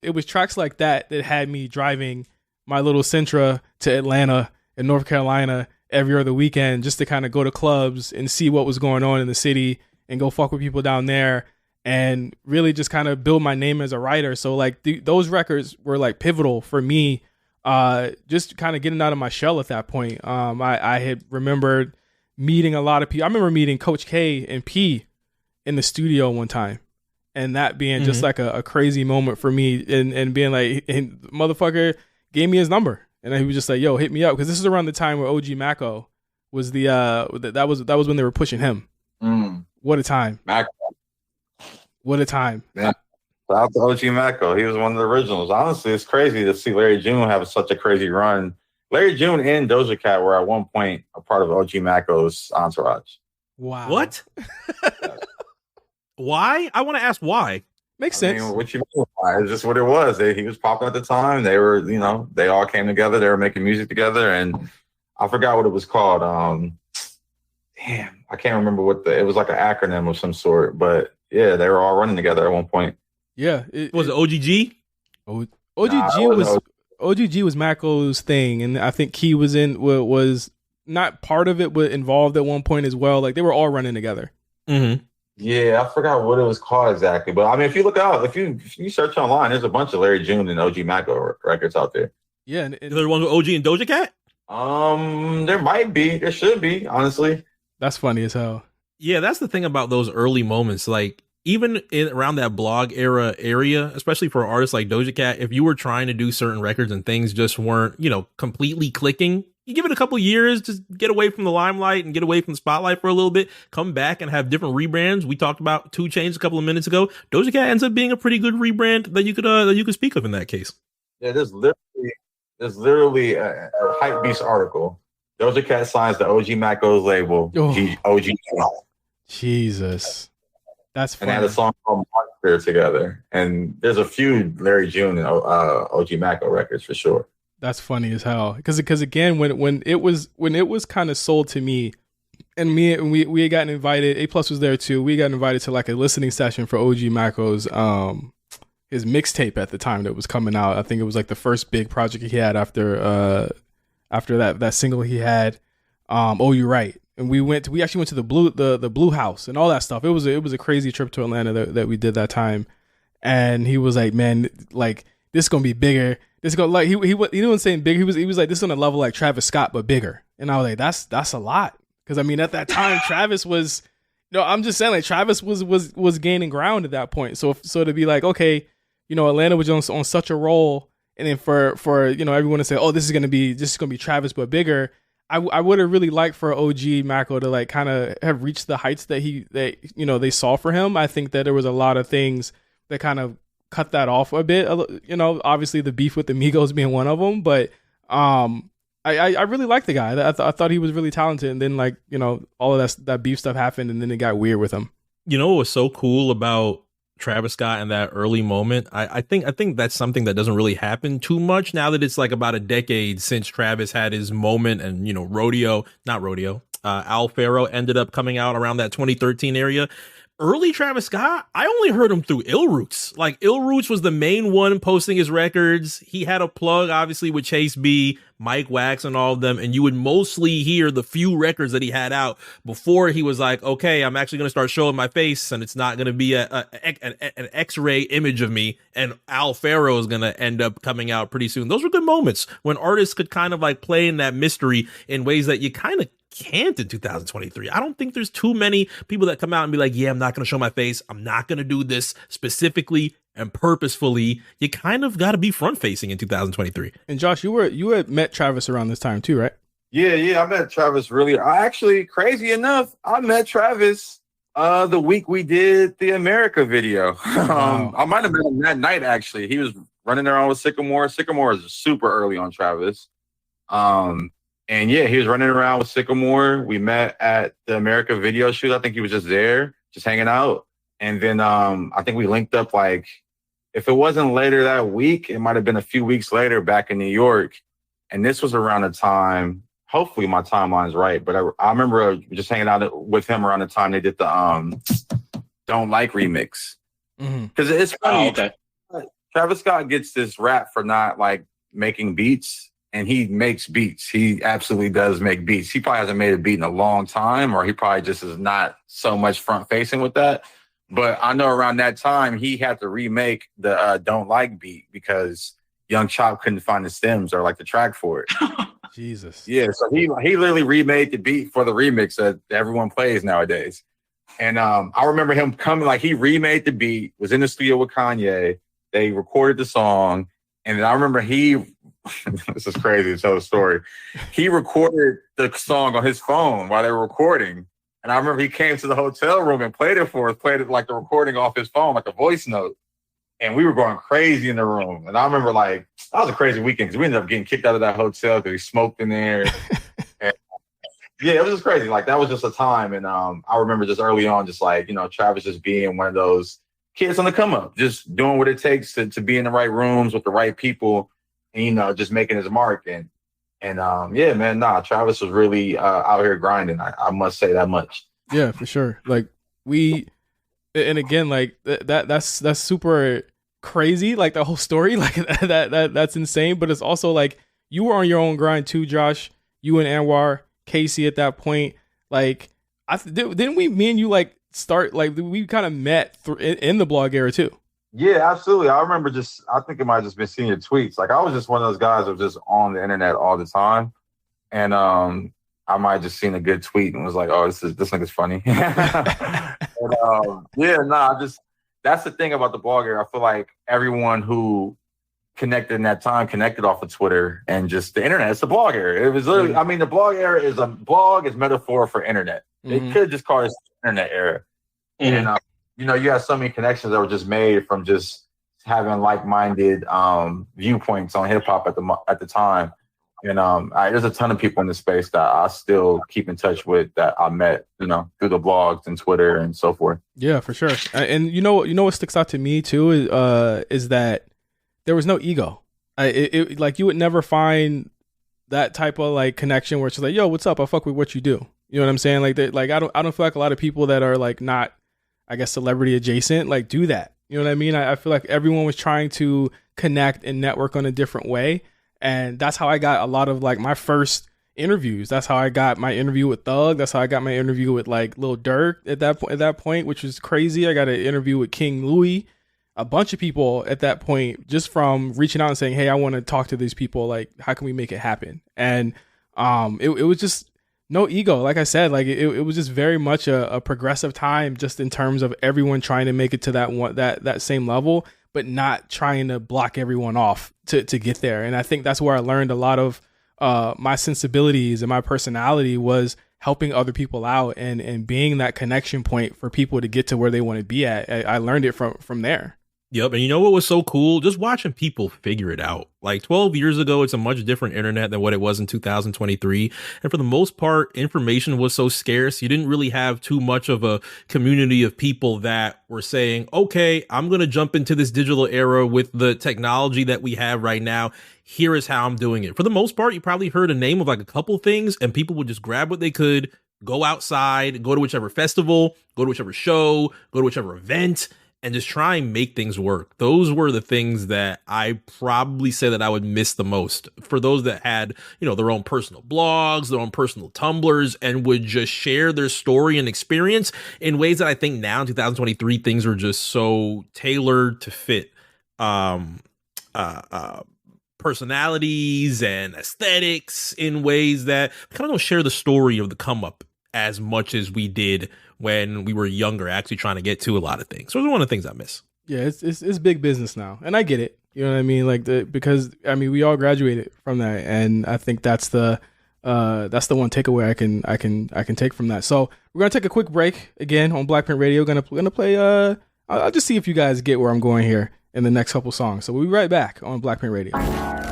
it was tracks like that that had me driving my little Sentra to Atlanta and North Carolina every other weekend just to kind of go to clubs and see what was going on in the city and go fuck with people down there and really just kind of build my name as a writer. So like those records were like pivotal for me, just kind of getting out of my shell at that point. I had remembered meeting a lot of people. I remember meeting Coach K and P in the studio one time, and that being just like a crazy moment for me, and being like, and motherfucker gave me his number, and he was just like, yo, hit me up, because this is around the time where OG Mako was that was when they were pushing him. What a time. Mako. What a time. Yeah. Shout out to OG Mako. He was one of the originals. Honestly, it's crazy to see Larry June have such a crazy run. Larry June and Doja Cat were at one point a part of OG Mako's entourage. Wow. What? Why? I want to ask why. Makes sense. What you mean why? It's just what it was. He was popping at the time. They were, they all came together. They were making music together, and I forgot what it was called. Damn, I can't remember it was like an acronym of some sort, but yeah, they were all running together at one point. Yeah. Was it OGG? OGG was Mako's thing, and I think Key was not part of it, but involved at one point as well. Like they were all running together. Mm-hmm. Yeah, I forgot what it was called exactly, but I mean, if you look out, if you search online, there's a bunch of Larry June and OG Mako records out there. Yeah, and there one with OG and Doja Cat. There might be, there should be, honestly. That's funny as hell. Yeah, that's the thing about those early moments. Like even around that blog area, especially for artists like Doja Cat, if you were trying to do certain records and things just weren't, completely clicking, you give it a couple of years, just get away from the limelight and get away from the spotlight for a little bit, come back and have different rebrands. We talked about 2 Chainz a couple of minutes ago. Doja Cat ends up being a pretty good rebrand that you could speak of in that case. Yeah, there's literally a Hypebeast article. Doja Cat signs the OG Mako's label. OG. Jesus. That's funny. And they had a song called Monster together. And there's a few Larry June and OG Mako records for sure. That's funny as hell. Because again, when it was kind of sold to me, and we had gotten invited, A Plus was there too. We got invited to like a listening session for OG Mako's his mixtape at the time that was coming out. I think it was like the first big project he had after that single he had, Oh You Right. And we actually went to the Blue House and all that stuff. It was a crazy trip to Atlanta that we did that time. And he was like, man, like this is gonna be bigger. This is gonna, like he wasn't saying bigger. He was like, this is on a level like Travis Scott but bigger. And I was like, that's a lot, because I mean at that time Travis was, I'm just saying like Travis was gaining ground at that point. So to be like, okay, Atlanta was on such a roll, and then for everyone to say, oh, this is gonna be Travis but bigger. I would have really liked for OG Mako to like kind of have reached the heights that they saw for him. I think that there was a lot of things that kind of cut that off a bit. Obviously the beef with the Migos being one of them, but I really liked the guy. I thought he was really talented, and then like all of that beef stuff happened, and then it got weird with him. What was so cool about Travis Scott in that early moment? I think that's something that doesn't really happen too much now that it's like about a decade since Travis had his moment, and Al Faro ended up coming out around that 2013 area. Early Travis Scott, I only heard him through Ill Roots. Like Ill Roots was the main one posting his records. He had a plug obviously with Chase B, Mike Wax, and all of them, and you would mostly hear the few records that he had out before he was like, okay, I'm actually going to start showing my face, and it's not going to be an X-ray image of me, and Al Faro is going to end up coming out pretty soon. Those were good moments when artists could kind of like play in that mystery in ways that you kind of can't in 2023. I don't think there's too many people that come out and be like, yeah, I'm not going to show my face. I'm not going to do this specifically and purposefully. You kind of got to be front facing in 2023. And Josh, you had met Travis around this time too, right? Yeah. I met Travis crazy enough, I met Travis the week we did the America video. Wow. I might have met him that night, actually. He was running around with Sycamore. Sycamore is super early on Travis. And yeah, he was running around with Sycamore. We met at the America video shoot. I think he was just there, just hanging out. And then I think we linked up, like, if it wasn't later that week, it might have been a few weeks later back in New York. And this was around the time, hopefully my timeline's right, but I remember just hanging out with him around the time they did the Don't Like remix. Because it's funny. Oh, okay. Travis Scott gets this rap for not like making beats, and he makes beats. He absolutely does make beats. He probably hasn't made a beat in a long time, or he probably just is not so much front facing with that. But I know around that time he had to remake the Don't Like beat because Young Chop couldn't find the stems or like the track for it. Jesus. Yeah, so he literally remade the beat for the remix that everyone plays nowadays. And I remember him coming, like he remade the beat, was in the studio with Kanye. They recorded the song. And then I remember this is crazy to tell the story. He recorded the song on his phone while they were recording. And I remember he came to the hotel room and played it for us, played it like the recording off his phone, like a voice note. And we were going crazy in the room. And I remember like, that was a crazy weekend because we ended up getting kicked out of that hotel because he smoked in there. And, yeah, it was just crazy. Like that was just a time. And I remember just early on, just like, you know, Travis just being one of those kids on the come up, just doing what it takes to be in the right rooms with the right people and, you know, just making his mark. And yeah, man, Travis was really out here grinding. I must say that much. Yeah, for sure. Like and again, like that's super crazy. Like the whole story, like that's insane. But it's also like you were on your own grind too, Josh. You and Anwar, Casey at that point. Like didn't me and you like start like we kind of met in the blog era too. Yeah, absolutely. I remember I think it might have just been seeing your tweets. Like I was just one of those guys that was just on the internet all the time. And I might have just seen a good tweet and was like, oh, this nigga's funny. That's the thing about the blog era. I feel like everyone who connected in that time connected off of Twitter and just the internet. It's the blog era. It was literally, I mean, the blog era is metaphor for internet. They could just call it internet era. And, you know, you have so many connections that were just made from just having like-minded viewpoints on hip hop at the time. And there's a ton of people in this space that I still keep in touch with that I met, you know, through the blogs and Twitter and so forth. Yeah, for sure. And you know what sticks out to me too is that there was no ego. It like you would never find that type of like connection where it's just like, yo, what's up? I fuck with what you do. You know what I'm saying? Like I don't feel like a lot of people that are like not, I guess, celebrity adjacent, like do that. You know what I mean? I feel like everyone was trying to connect and network on a different way. And that's how I got a lot of like my first interviews. That's how I got my interview with Thug. That's how I got my interview with like Lil Durk at that point, which was crazy. I got an interview with King Louis, a bunch of people at that point, just from reaching out and saying, hey, I want to talk to these people. Like, how can we make it happen? And it was just no ego. Like I said, like it was just very much a progressive time, just in terms of everyone trying to make it to that same level, but not trying to block everyone off to get there. And I think that's where I learned a lot of my sensibilities and my personality was helping other people out and being that connection point for people to get to where they want to be at. I learned it from there. Yep. And you know what was so cool? Just watching people figure it out. Like 12 years ago, it's a much different internet than what it was in 2023. And for the most part, information was so scarce. You didn't really have too much of a community of people that were saying, okay, I'm going to jump into this digital era with the technology that we have right now. Here is how I'm doing it. For the most part, you probably heard a name of like a couple things and people would just grab what they could, go outside, go to whichever festival, go to whichever show, go to whichever event, and just try and make things work. Those were the things that I probably say that I would miss the most. For those that had, you know, their own personal blogs, their own personal Tumblrs, and would just share their story and experience in ways that I think now in 2023, things are just so tailored to fit personalities and aesthetics in ways that kind of don't share the story of the come up as much as we did when we were younger, actually trying to get to a lot of things. So it's one of the things I miss. Yeah, it's big business now, and I get it. You know what I mean? Like because I mean we all graduated from that, and I think that's the one takeaway I can take from that. So we're gonna take a quick break again on Blackprint Radio. Gonna play. I'll just see if you guys get where I'm going here in the next couple songs. So we'll be right back on Blackprint Radio.